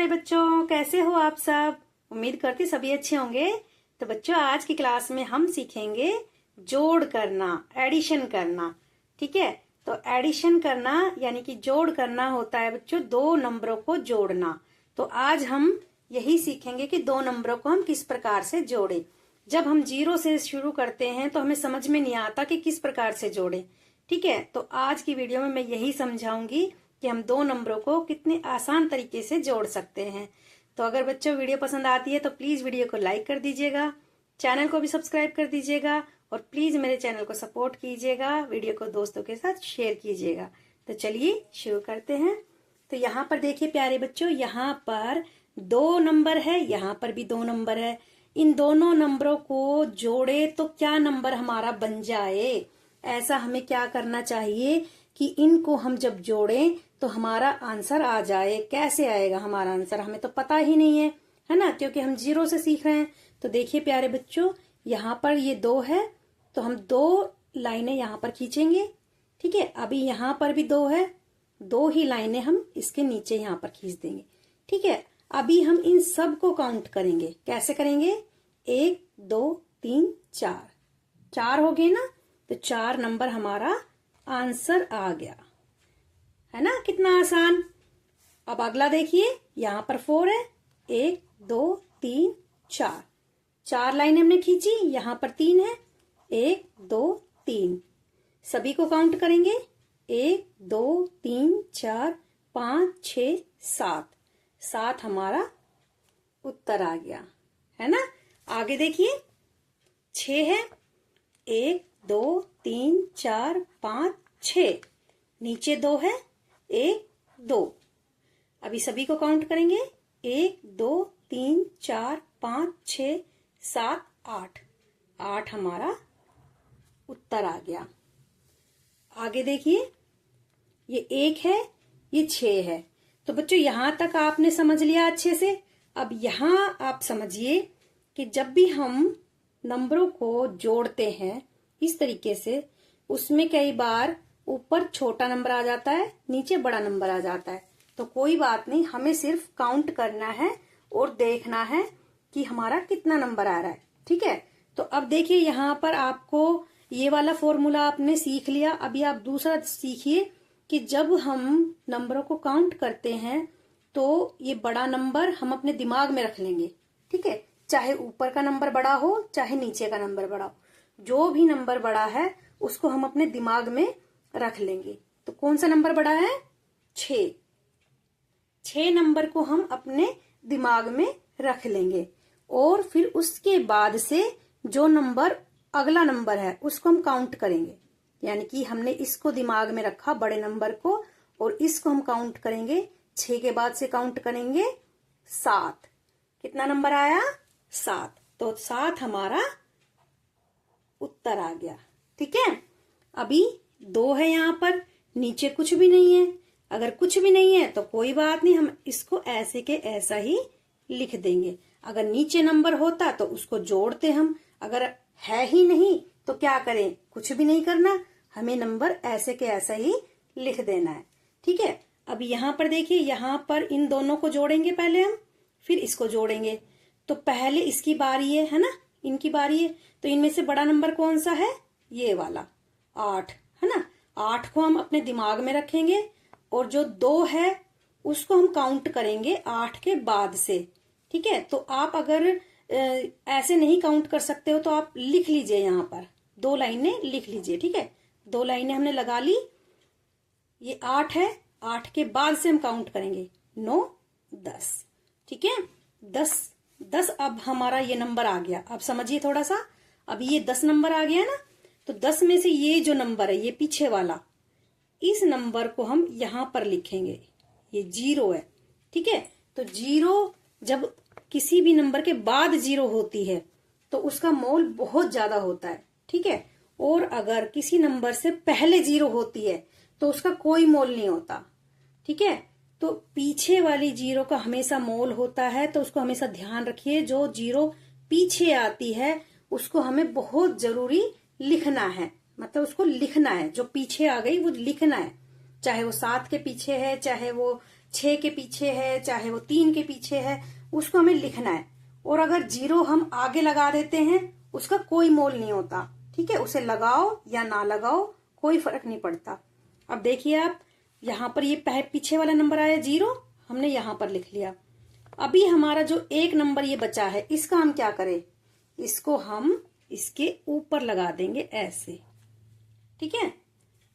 बच्चों, कैसे हो आप सब। उम्मीद करती सभी अच्छे होंगे। तो बच्चों, आज की क्लास में हम सीखेंगे जोड़ करना, एडिशन करना। ठीक है, तो एडिशन करना यानी कि जोड़ करना होता है बच्चों दो नंबरों को जोड़ना। तो आज हम यही सीखेंगे कि दो नंबरों को हम किस प्रकार से जोड़ें। जब हम जीरो से शुरू करते हैं तो हमें समझ में नहीं आता कि किस प्रकार से जोड़ें। ठीक है, तो आज की वीडियो में मैं यही समझाऊंगी कि हम दो नंबरों को कितने आसान तरीके से जोड़ सकते हैं। तो अगर बच्चों वीडियो पसंद आती है तो प्लीज वीडियो को लाइक कर दीजिएगा, चैनल को भी सब्सक्राइब कर दीजिएगा और प्लीज मेरे चैनल को सपोर्ट कीजिएगा, वीडियो को दोस्तों के साथ शेयर कीजिएगा। तो चलिए शुरू करते हैं। तो यहाँ पर देखिए प्यारे बच्चों, यहाँ पर दो नंबर है, यहाँ पर भी दो नंबर है। इन दोनों नंबरों को जोड़े तो क्या नंबर हमारा बन जाए, ऐसा हमें क्या करना चाहिए कि इनको हम जब जोड़ें तो हमारा आंसर आ जाए। कैसे आएगा हमारा आंसर, हमें तो पता ही नहीं है ना, क्योंकि हम जीरो से सीख रहे हैं। तो देखिए प्यारे बच्चों, यहाँ पर ये दो है तो हम दो लाइनें यहाँ पर खींचेंगे। ठीक है, अभी यहाँ पर भी दो है, दो ही लाइनें हम इसके नीचे यहाँ पर खींच देंगे। ठीक है, अभी हम इन सब को काउंट करेंगे। कैसे करेंगे, 1 2 3 4, चार हो गए ना, तो 4 नंबर हमारा आंसर आ गया, है ना, कितना आसान। अब अगला देखिए, यहाँ पर 4 है, 1 2 3 4, 4 लाइन हमने खींची, यहाँ पर 3 है, 1 2 3, सभी को काउंट करेंगे, 1 2 3 4 5 6 7, 7 हमारा उत्तर आ गया, है ना। आगे देखिए, 6 है, 1 2 3 4 5 6, नीचे 2 है, 1 2, अभी सभी को काउंट करेंगे, 1 2 3 4 5 6 7 8, 8 हमारा उत्तर आ गया। आगे देखिए, ये 1 है, ये 6 है। तो बच्चों यहां तक आपने समझ लिया अच्छे से। अब यहां आप समझिए कि जब भी हम नंबरों को जोड़ते हैं इस तरीके से, उसमें कई बार ऊपर छोटा नंबर आ जाता है, नीचे बड़ा नंबर आ जाता है। तो कोई बात नहीं, हमें सिर्फ काउंट करना है और देखना है कि हमारा कितना नंबर आ रहा है। ठीक है, तो अब देखिए यहाँ पर आपको ये वाला फॉर्मूला आपने सीख लिया। अभी आप दूसरा सीखिए कि जब हम नंबरों को काउंट करते हैं तो ये बड़ा नंबर हम अपने दिमाग में रख लेंगे। ठीक है, चाहे ऊपर का नंबर बड़ा हो चाहे नीचे का नंबर बड़ा हो, जो भी नंबर बड़ा है उसको हम अपने दिमाग में रख लेंगे। तो कौन सा नंबर बड़ा है, 6, 6 नंबर को हम अपने दिमाग में रख लेंगे और फिर उसके बाद से जो नंबर अगला नंबर है उसको हम काउंट करेंगे। यानी कि हमने इसको दिमाग में रखा बड़े नंबर को और इसको हम काउंट करेंगे, 6 के बाद से काउंट करेंगे 7। कितना नंबर आया, 7। तो 7 हमारा उत्तर आ गया। ठीक है, अभी 2 है यहाँ पर, नीचे कुछ भी नहीं है। अगर कुछ भी नहीं है तो कोई बात नहीं, हम इसको ऐसे के ऐसा ही लिख देंगे। अगर नीचे नंबर होता तो उसको जोड़ते हम, अगर है ही नहीं तो क्या करें, कुछ भी नहीं करना, हमें नंबर ऐसे के ऐसा ही लिख देना है। ठीक है, अब यहाँ पर देखिए, यहाँ पर इन दोनों को जोड़ेंगे पहले हम, फिर इसको जोड़ेंगे। तो पहले इसकी बारी है ना, इनकी बारी है। तो इनमें से बड़ा नंबर कौन सा है, ये वाला 8 है ना। 8 को हम अपने दिमाग में रखेंगे और जो 2 है उसको हम काउंट करेंगे 8 के बाद से। ठीक है, तो आप अगर ऐसे नहीं काउंट कर सकते हो तो आप लिख लीजिए, यहाँ पर 2 लाइनें लिख लीजिए। ठीक है, 2 लाइनें हमने लगा ली, ये 8 है, 8 के बाद से हम काउंट करेंगे 9 10। ठीक है, 10 अब हमारा ये नंबर आ गया। अब समझिए थोड़ा सा, अब ये 10 नंबर आ गया ना, तो 10 में से ये जो नंबर है, ये पीछे वाला, इस नंबर को हम यहाँ पर लिखेंगे, ये 0 है। ठीक है, तो 0 जब किसी भी नंबर के बाद 0 होती है तो उसका मोल बहुत ज्यादा होता है। ठीक है, और अगर किसी नंबर से पहले 0 होती है तो उसका कोई मोल नहीं होता। ठीक है, तो पीछे वाली 0 का हमेशा मोल होता है, तो उसको हमेशा ध्यान रखिए। जो 0 पीछे आती है उसको हमें बहुत जरूरी लिखना है, मतलब उसको लिखना है, जो पीछे आ गई वो लिखना है, चाहे वो 7 के पीछे है, चाहे वो 6 के पीछे है, चाहे वो 3 के पीछे है, उसको हमें लिखना है। और अगर 0 हम आगे लगा देते हैं उसका कोई मोल नहीं होता, ठीक है। उसे लगाओ या ना लगाओ कोई फर्क नहीं पड़ता। अब देखिए आप, यहाँ पर ये पीछे वाला नंबर आया 0, हमने यहाँ पर लिख लिया। अभी हमारा जो एक नंबर ये बचा है, इसका हम क्या करें, इसको हम इसके ऊपर लगा देंगे ऐसे, ठीक है।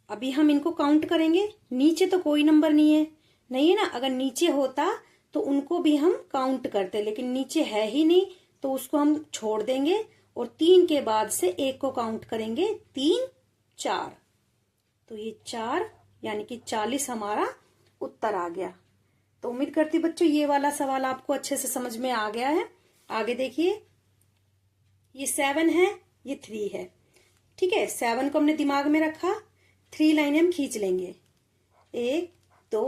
अभी हम इनको काउंट करेंगे। नीचे तो कोई नंबर नहीं है ना। अगर नीचे होता तो उनको भी हम काउंट करते, लेकिन नीचे है ही नहीं तो उसको हम छोड़ देंगे और 3 के बाद से 1 को काउंट करेंगे। 3 4, तो ये 4 यानी कि 40 हमारा उत्तर आ गया। तो उम्मीद करती बच्चों ये वाला सवाल आपको अच्छे से समझ में आ गया है। आगे देखिए, ये 7 है, ये 3 है, ठीक है। 7 को हमने दिमाग में रखा, 3 लाइनें हम खींच लेंगे, 1 2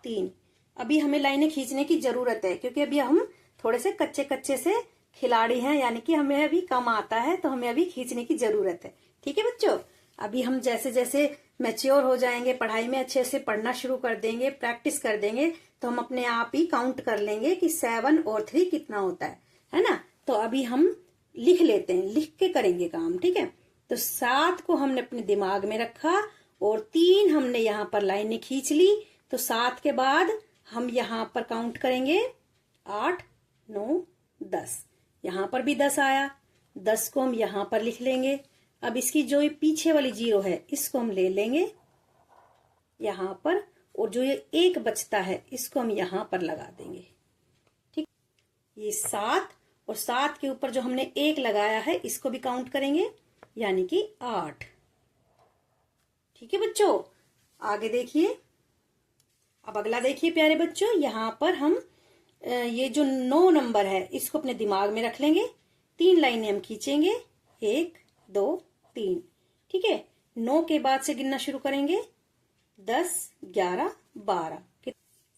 3। अभी हमें लाइनें खींचने की जरूरत है क्योंकि अभी हम थोड़े से कच्चे से खिलाड़ी हैं, यानी कि हमें अभी कम आता है, तो हमें अभी खींचने की जरूरत है, ठीक है बच्चों। अभी हम जैसे जैसे मैच्योर हो जाएंगे, पढ़ाई में अच्छे से पढ़ना शुरू कर देंगे, प्रैक्टिस कर देंगे, तो हम अपने आप ही काउंट कर लेंगे कि 7 और 3 कितना होता है ना। तो अभी हम लिख लेते हैं, लिख के करेंगे काम, ठीक है। तो 7 को हमने अपने दिमाग में रखा और 3 हमने यहाँ पर लाइनें खींच ली। तो 7 के बाद हम यहाँ पर काउंट करेंगे 8 9 10, यहाँ पर भी 10 आया। 10 को हम यहाँ पर लिख लेंगे। अब इसकी जो ये पीछे वाली 0 है इसको हम ले लेंगे यहाँ पर, और जो ये 1 बचता है इसको हम यहाँ पर लगा देंगे, ठीक। ये 7 और 7 के ऊपर जो हमने 1 लगाया है इसको भी काउंट करेंगे, यानी कि 8, ठीक है बच्चों। आगे देखिए, अब अगला देखिए प्यारे बच्चों, यहाँ पर हम ये जो 9 नंबर है इसको अपने दिमाग में रख लेंगे। 3 लाइनें हम खींचेंगे, 1 2 3, ठीक है। 9 के बाद से गिनना शुरू करेंगे, 10 11 12,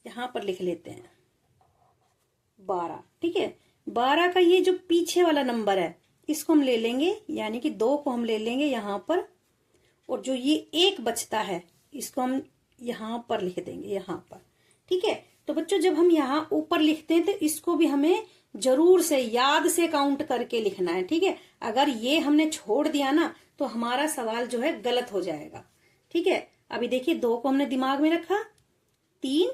यहाँ पर लिख लेते हैं 12, ठीक है। 12 का ये जो पीछे वाला नंबर है इसको हम ले लेंगे, यानी कि 2 को हम ले लेंगे यहाँ पर, और जो ये 1 बचता है इसको हम यहाँ पर लिख देंगे, यहाँ पर, ठीक है। तो बच्चों जब हम यहाँ ऊपर लिखते हैं तो इसको भी हमें जरूर से याद से काउंट करके लिखना है, ठीक है। अगर ये हमने छोड़ दिया ना तो हमारा सवाल जो है गलत हो जाएगा, ठीक है। अभी देखिए 2 को हमने दिमाग में रखा, 3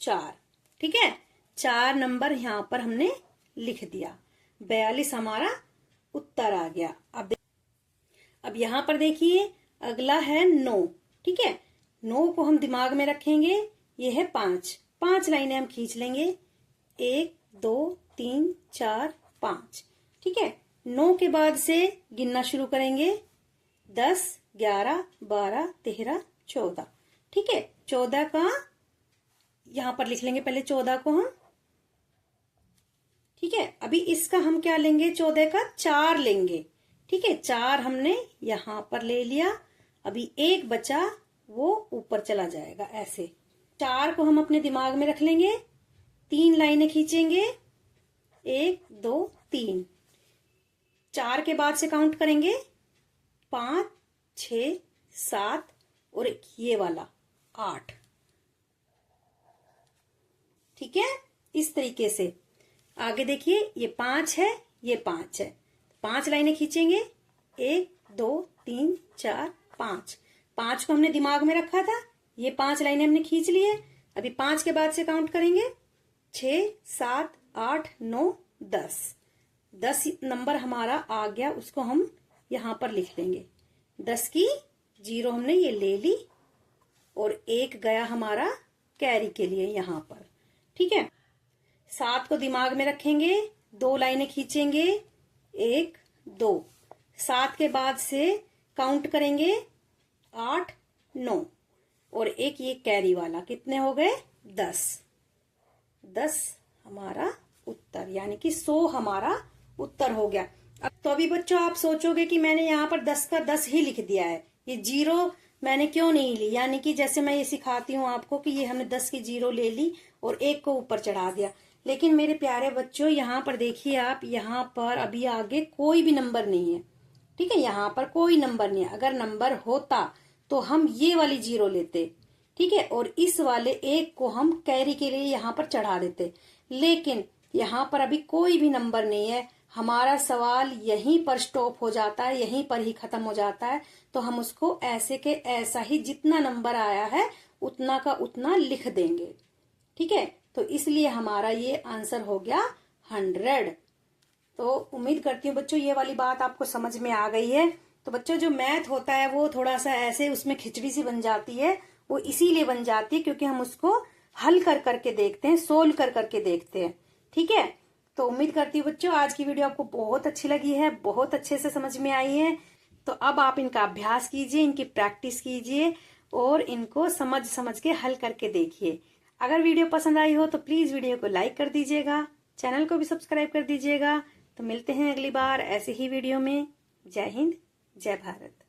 4, ठीक है। 4 नंबर यहाँ पर हमने लिख दिया, 42 हमारा उत्तर आ गया। अब यहाँ पर देखिए अगला है 9, ठीक है। 9 को हम दिमाग में रखेंगे, ये है 5 लाइनें हम खींच लेंगे, 1 2 3 4 5, ठीक है। 9 के बाद से गिनना शुरू करेंगे, 10 11 12 13 14, ठीक है। 14 का यहाँ पर लिख लेंगे पहले, 14 को हम, ठीक है। अभी इसका हम क्या लेंगे, 14 का 4 लेंगे, ठीक है। 4 हमने यहाँ पर ले लिया। अभी 1 बचा, वो ऊपर चला जाएगा ऐसे। 4 को हम अपने दिमाग में रख लेंगे, 3 लाइनें खींचेंगे, 1 2 3। 4 के बाद से काउंट करेंगे, 5 6 7 और एक ये वाला 8, ठीक है। इस तरीके से आगे देखिए, ये 5 है, ये 5 है, 5 लाइनें खींचेंगे, 1 2 3 4 5। 5 को हमने दिमाग में रखा था, ये 5 लाइनें हमने खींच ली है। अभी 5 के बाद से काउंट करेंगे, 6 7 8 9 10। 10 नंबर हमारा आ गया, उसको हम यहाँ पर लिख लेंगे। 10 की 0 हमने ये ले ली और 1 गया हमारा कैरी के लिए यहाँ पर, ठीक है। 7 को दिमाग में रखेंगे, 2 लाइनें खींचेंगे, 1 2। 7 के बाद से काउंट करेंगे, 8 9 और एक ये कैरी वाला, कितने हो गए 10। 10 हमारा उत्तर, यानी कि 100 हमारा उत्तर हो गया। अब तो अभी बच्चों आप सोचोगे कि मैंने यहाँ पर 10 का 10 ही लिख दिया है, ये 0 मैंने क्यों नहीं ली। यानी कि जैसे मैं ये सिखाती हूँ आपको कि ये हमने 10 की 0 ले ली और 1 को ऊपर चढ़ा दिया। लेकिन मेरे प्यारे बच्चों यहाँ पर देखिए आप, यहाँ पर अभी आगे कोई भी नंबर नहीं है, ठीक है। यहाँ पर कोई नंबर नहीं है। अगर नंबर होता तो हम ये वाली 0 लेते, ठीक है। और इस वाले 1 को हम कैरी के लिए यहाँ पर चढ़ा देते, लेकिन यहाँ पर अभी कोई भी नंबर नहीं है, हमारा सवाल यहीं पर स्टॉप हो जाता है, यहीं पर ही खत्म हो जाता है। तो हम उसको ऐसे के ऐसा ही जितना नंबर आया है उतना का उतना लिख देंगे, ठीक है। तो इसलिए हमारा ये आंसर हो गया 100। तो उम्मीद करती हूँ बच्चों ये वाली बात आपको समझ में आ गई है। तो बच्चों जो मैथ होता है वो थोड़ा सा ऐसे उसमें खिचड़ी सी बन जाती है, वो इसीलिए बन जाती है क्योंकि हम उसको हल कर करके देखते हैं, सोल्व कर करके देखते हैं, ठीक है। तो उम्मीद करती हूँ बच्चों आज की वीडियो आपको बहुत अच्छी लगी है, बहुत अच्छे से समझ में आई है। तो अब आप इनका अभ्यास कीजिए, इनकी प्रैक्टिस कीजिए और इनको समझ समझ के हल करके देखिए। अगर वीडियो पसंद आई हो तो प्लीज वीडियो को लाइक कर दीजिएगा, चैनल को भी सब्सक्राइब कर दीजिएगा। तो मिलते हैं अगली बार ऐसे ही वीडियो में। जय हिंद, जय भारत।